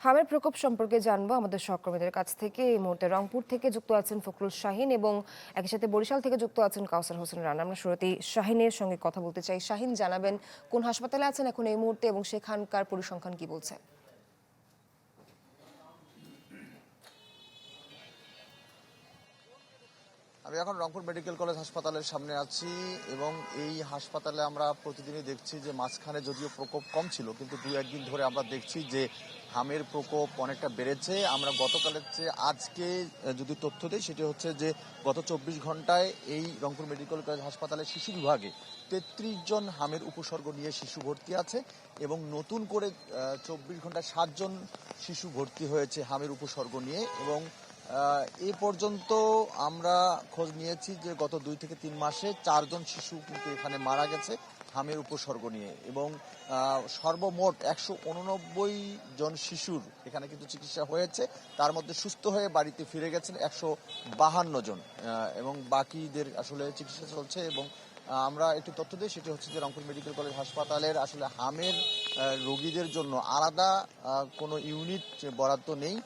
হামের প্রকোপ সম্পর্কে জানবো আমাদের সহকর্মীদের কাছ থেকে। এই মুহূর্তে রংপুর থেকে যুক্ত আছেন ফখরুল শাহিন এবং একই সাথে বরিশাল থেকে যুক্ত আছেন কাউসার হোসেন রানা। আমরা শুরুতেই শাহিনের সঙ্গে কথা বলতে চাই। শাহিন, জানাবেন কোন হাসপাতালে আছেন এখন এই মুহূর্তে এবং সেখানকার পরিসংখ্যান কি বলছে? আমি এখন রংপুর মেডিকেল কলেজ হাসপাতালের সামনে আছি এবং এই হাসপাতালে আমরা প্রতিদিনই দেখছি যে মাঝখানে যদিও প্রকোপ কম ছিল, কিন্তু দু একদিন ধরে আমরা দেখছি যে হামের প্রকোপ অনেকটা বেড়েছে। আমরা গতকালের চেয়ে আজকে যদি তথ্য দিই, সেটি হচ্ছে যে গত 24 ঘন্টায় এই রংপুর মেডিকেল কলেজ হাসপাতালের শিশু বিভাগে 33 জন হামের উপসর্গ নিয়ে শিশু ভর্তি আছে এবং নতুন করে 24 ঘন্টায় 7 জন শিশু ভর্তি হয়েছে হামের উপসর্গ নিয়ে। এবং এ পর্যন্ত আমরা খোঁজ নিয়েছি যে গত 2 থেকে 3 মাসে 4 জন শিশু কিন্তু এখানে মারা গেছে হামের উপসর্গ নিয়ে এবং সর্বমোট 189 জন শিশুর এখানে কিন্তু চিকিৎসা হয়েছে। তার মধ্যে সুস্থ হয়ে বাড়িতে ফিরে গেছেন 152 জন এবং বাকিদের আসলে চিকিৎসা চলছে। এবং আমরা একটু তথ্য দিই, সেটি হচ্ছে যে রংপুর মেডিকেল কলেজ হাসপাতালের আসলে হামের রোগীদের জন্য আলাদা কোনো ইউনিট বরাদ্দ নেই।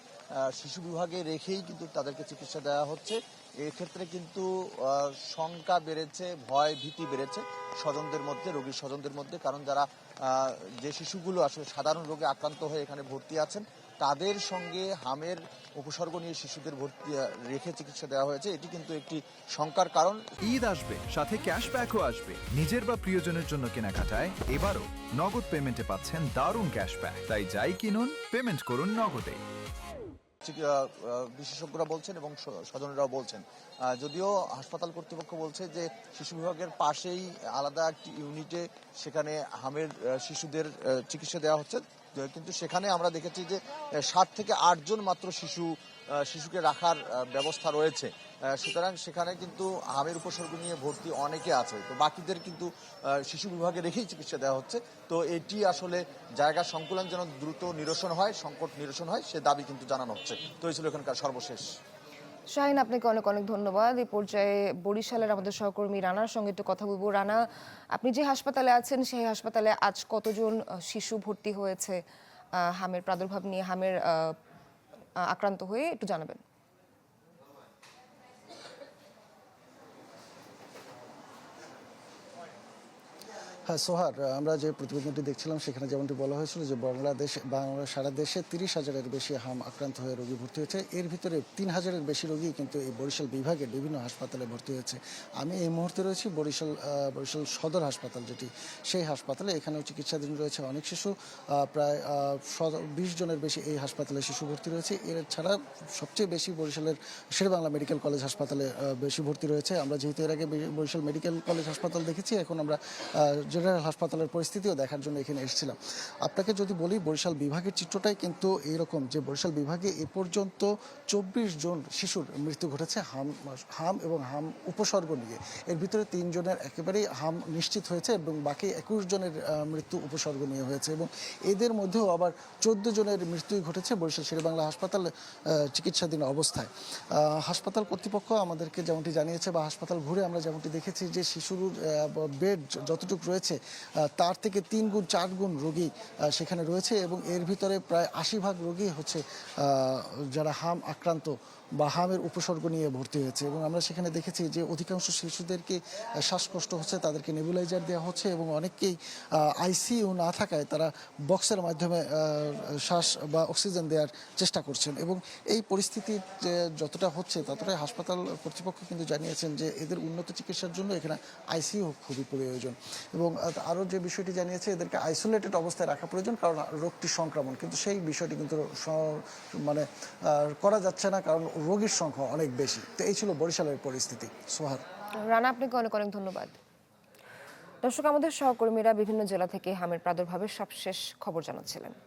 শিশু বিভাগে রেখেই কিন্তু তাদেরকে চিকিৎসা দেওয়া হচ্ছে। এক্ষেত্রে কিন্তু শঙ্কা বেড়েছে, ভয় ভীতি বেড়েছে স্বজনদের মধ্যে, রোগীর স্বজনদের মধ্যে। কারণ যারা যে শিশুগুলো আসলে সাধারণ রোগে আক্রান্ত হয়ে এখানে ভর্তি আছেন, তাদের সঙ্গে হামের উপসর্গ নিয়ে শিশুদের ভর্তি রেখে চিকিৎসা দেওয়া হয়েছে। এটি কিন্তু একটি শঙ্কার কারণ। ঈদ আসবে, সাথে ক্যাশব্যাকও আসবে। নিজের বা প্রিয়জনের জন্য কেনাকাটায় এবারও নগদ পেমেন্টে পাচ্ছেন দারুণ ক্যাশব্যাক। তাই যাই কিনুন, পেমেন্ট করুন নগদে। বিশেষজ্ঞরা বলছেন এবং স্বজনেরাও বলছেন, যদিও হাসপাতাল কর্তৃপক্ষ বলছে যে শিশু বিভাগের পাশেই আলাদা একটি ইউনিটে সেখানে হামের শিশুদের চিকিৎসা দেওয়া হচ্ছে, কিন্তু সেখানে আমরা দেখেছি যে 7 থেকে 8 জন মাত্র শিশুকে রাখার ব্যবস্থা রয়েছে। সুতরাং সেখানে কিন্তু হামের উপসর্গ নিয়ে ভর্তি অনেকে আছে, তো বাকিদের কিন্তু শিশু বিভাগে রেখেই চিকিৎসা দেওয়া হচ্ছে। তো এটি আসলে জায়গা সংকুলন যেন দ্রুত নিরসন হয়, সংকট নিরসন হয়, সে দাবি কিন্তু জানানো হচ্ছে। তো এই ছিল এখানকার সর্বশেষ। শাহিন, আপনাকে অনেক অনেক ধন্যবাদ। এই পর্যায়ে বরিশালের আমাদের সহকর্মী রানার সঙ্গে একটু কথা বলবো। রানা, আপনি যে হাসপাতালে আছেন সেই হাসপাতালে আজ কতজন শিশু ভর্তি হয়েছে হামের প্রাদুর্ভাব নিয়ে, হামের আক্রান্ত হয়ে, একটু জানাবেন। হ্যাঁ সোহার, আমরা যে প্রতিবেদনটি দেখছিলাম সেখানে যেমনটি বলা হয়েছিল যে বাংলা সারা দেশে 30,000-এর বেশি হাম আক্রান্ত হয়ে রোগী ভর্তি হয়েছে। এর ভিতরে 3,000-এর বেশি রোগী কিন্তু এই বরিশাল বিভাগের বিভিন্ন হাসপাতালে ভর্তি হয়েছে। আমি এই মুহূর্তে রয়েছি বরিশাল সদর হাসপাতাল, যেটি সেই হাসপাতালে। এখানেও চিকিৎসাধীন রয়েছে অনেক শিশু, প্রায় 20 জনের বেশি এই হাসপাতালে শিশু ভর্তি রয়েছে। এর ছাড়া সবচেয়ে বেশি বরিশালের শেরেবাংলা মেডিকেল কলেজ হাসপাতালে বেশি ভর্তি রয়েছে। আমরা যেহেতু এর আগে বরিশাল মেডিকেল কলেজ হাসপাতাল দেখেছি, এখন আমরা জেনারেল হাসপাতালের পরিস্থিতিও দেখার জন্য এখানে এসেছিলাম। আপনাকে যদি বলি, বরিশাল বিভাগের চিত্রটাই কিন্তু এইরকম যে বরিশাল বিভাগে এ পর্যন্ত 24 জন শিশুর মৃত্যু ঘটেছে হাম এবং হাম উপসর্গ নিয়ে। এর ভিতরে 3 জনের একেবারেই হাম নিশ্চিত হয়েছে এবং বাকি 21 জনের মৃত্যু উপসর্গ নিয়ে হয়েছে এবং এদের মধ্যেও আবার 14 জনের মৃত্যুই ঘটেছে বরিশাল শেরেবাংলা হাসপাতালে চিকিৎসাধীন অবস্থায়। হাসপাতাল কর্তৃপক্ষ আমাদেরকে যেমনটি জানিয়েছে বা হাসপাতাল ঘুরে আমরা যেমনটি দেখেছি যে শিশুর বেড যতটুকু রয়েছে তার থেকে 3 গুণ 4 গুণ রোগী সেখানে রয়েছে এবং এর ভিতরে প্রায় 80% রোগী হচ্ছে যারা হাম আক্রান্ত বা হামের উপসর্গ নিয়ে ভর্তি হয়েছে। এবং আমরা সেখানে দেখেছি যে অধিকাংশ শিশুদেরকে শ্বাসকষ্ট হচ্ছে, তাদেরকে নেবুলাইজার দেওয়া হচ্ছে এবং অনেককেই আইসিইউ না থাকায় তারা বক্সের মাধ্যমে শ্বাস বা অক্সিজেন দেওয়ার চেষ্টা করছেন। এবং এই পরিস্থিতি যে যতটা হচ্ছে ততটাই হাসপাতাল কর্তৃপক্ষ কিন্তু জানিয়েছেন যে এদের উন্নত চিকিৎসার জন্য এখানে আইসিইউ খুবই প্রয়োজন। এবং আরও যে বিষয়টি জানিয়েছে, এদেরকে আইসোলেটেড অবস্থায় রাখা প্রয়োজন, কারণ রোগটি সংক্রমণ, কিন্তু সেই বিষয়টি কিন্তু মানে করা যাচ্ছে না, কারণ রোগীর সংখ্যা অনেক বেশি। তো এই ছিল বরিশালের পরিস্থিতি। সোহার। রানা, আপনাকে অনেক অনেক ধন্যবাদ। দর্শক, আমাদের সহকর্মীরা বিভিন্ন জেলা থেকে হামের প্রাদুর্ভাবের সবশেষ খবর জানাচ্ছিলেন।